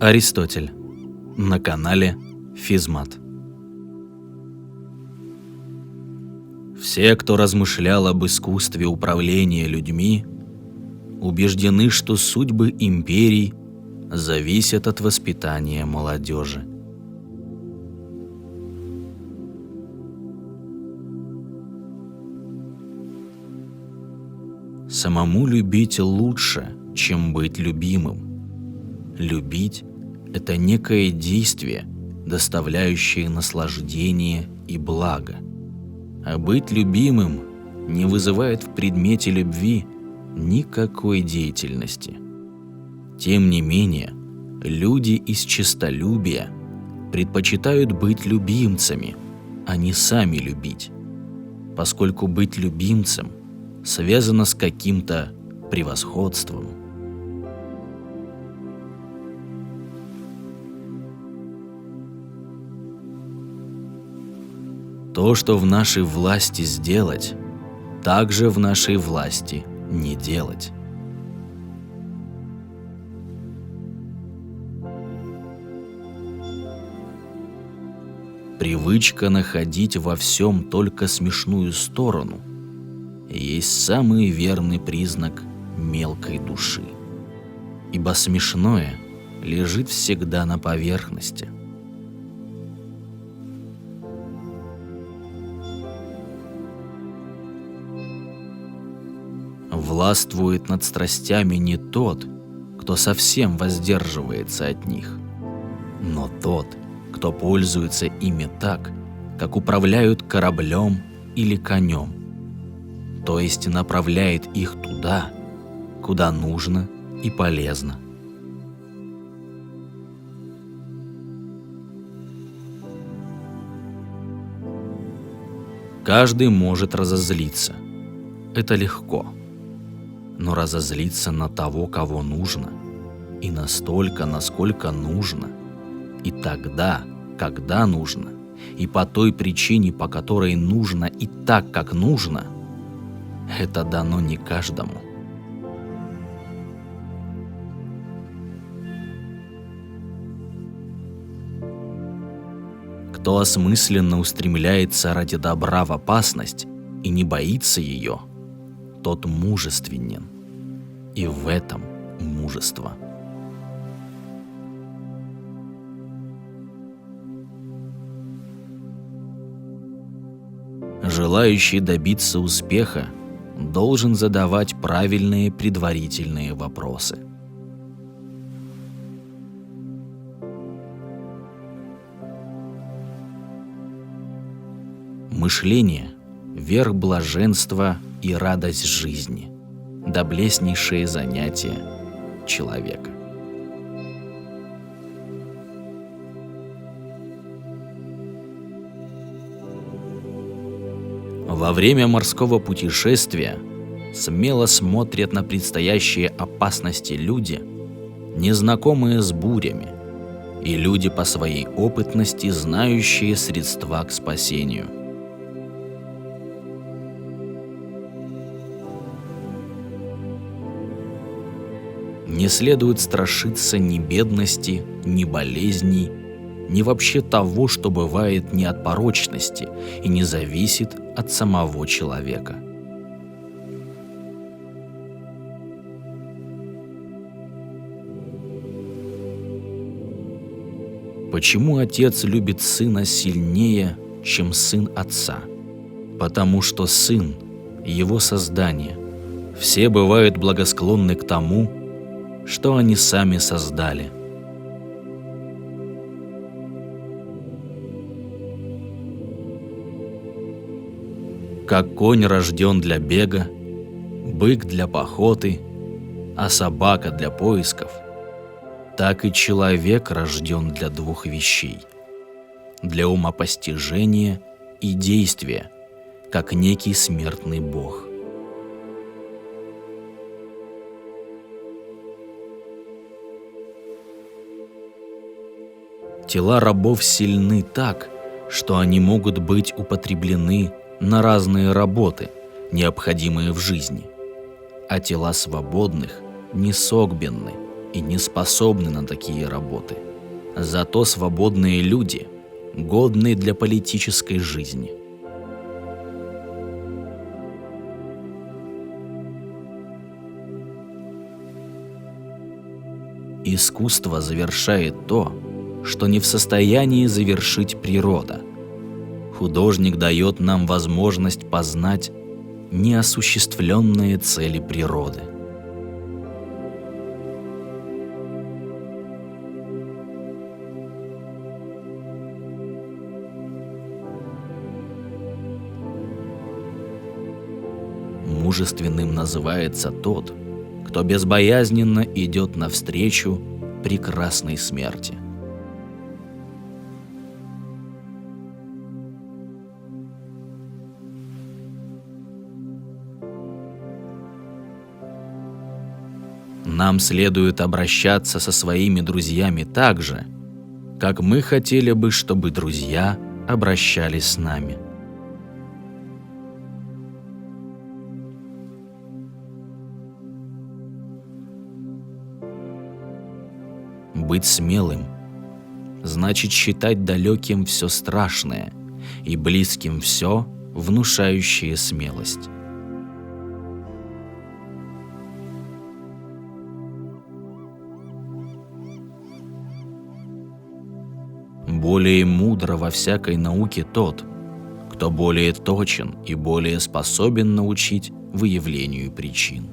Аристотель. На канале Физмат. Все, кто размышлял об искусстве управления людьми, убеждены, что судьбы империй зависят от воспитания молодежи. Самому любить лучше, чем быть любимым. Любить – это некое действие, доставляющее наслаждение и благо. А быть любимым не вызывает в предмете любви никакой деятельности. Тем не менее, люди из честолюбия предпочитают быть любимцами, а не сами любить, поскольку быть любимцем связано с каким-то превосходством. То, что в нашей власти сделать, также в нашей власти не делать. Привычка находить во всем только смешную сторону есть самый верный признак мелкой души, ибо смешное лежит всегда на поверхности. Властвует над страстями не тот, кто совсем воздерживается от них, но тот, кто пользуется ими так, как управляют кораблем или конем, то есть направляет их туда, куда нужно и полезно. Каждый может разозлиться. Это легко. Но разозлиться на того, кого нужно, и настолько, насколько нужно, и тогда, когда нужно, и по той причине, по которой нужно, и так, как нужно, это дано не каждому. Кто осмысленно устремляется ради добра в опасность и не боится ее, тот мужественен, и в этом мужество. Желающий добиться успеха должен задавать правильные предварительные вопросы. Мышление – верх блаженства и радость жизни, доблестнейшее занятие человека. Во время морского путешествия смело смотрят на предстоящие опасности люди, незнакомые с бурями, и люди по своей опытности, знающие средства к спасению. Не следует страшиться ни бедности, ни болезней, ни вообще того, что бывает не от порочности и не зависит от самого человека. Почему отец любит сына сильнее, чем сын отца? Потому что сын – его создание. Все бывают благосклонны к тому, что они сами создали. Как конь рожден для бега, бык для охоты, а собака для поисков, так и человек рожден для двух вещей – для умопостижения и действия, как некий смертный бог. Тела рабов сильны так, что они могут быть употреблены на разные работы, необходимые в жизни, а тела свободных несогбенны и не способны на такие работы. Зато свободные люди годны для политической жизни. Искусство завершает то, что не в состоянии завершить природа. Художник дает нам возможность познать неосуществленные цели природы. Мужественным называется тот, кто безбоязненно идет навстречу прекрасной смерти. Нам следует обращаться со своими друзьями так же, как мы хотели бы, чтобы друзья обращались с нами. Быть смелым значит считать далеким все страшное и близким все, внушающее смелость. Более мудро во всякой науке тот, кто более точен и более способен научить выявлению причин.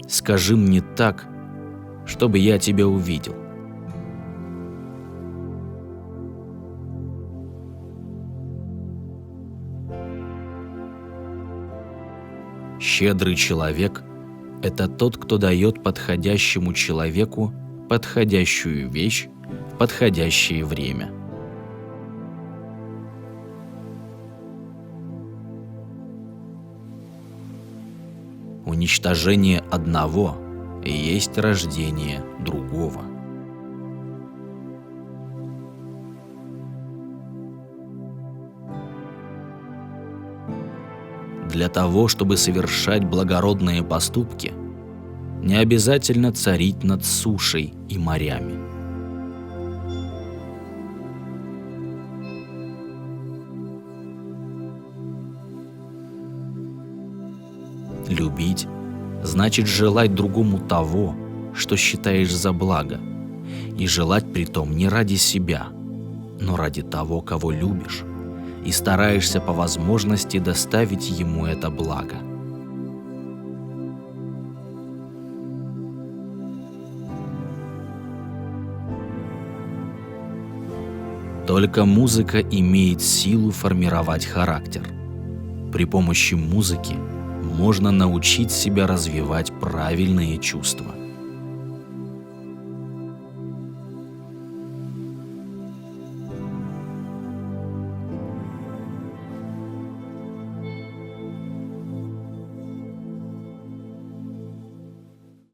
Скажи мне так, чтобы я тебя увидел. Щедрый человек – это тот, кто дает подходящему человеку подходящую вещь в подходящее время. Уничтожение одного есть рождение другого. Для того, чтобы совершать благородные поступки, не обязательно царить над сушей и морями. Любить значит желать другому того, что считаешь за благо, и желать притом не ради себя, но ради того, кого любишь, и стараешься по возможности доставить ему это благо. Только музыка имеет силу формировать характер. При помощи музыки можно научить себя развивать правильные чувства.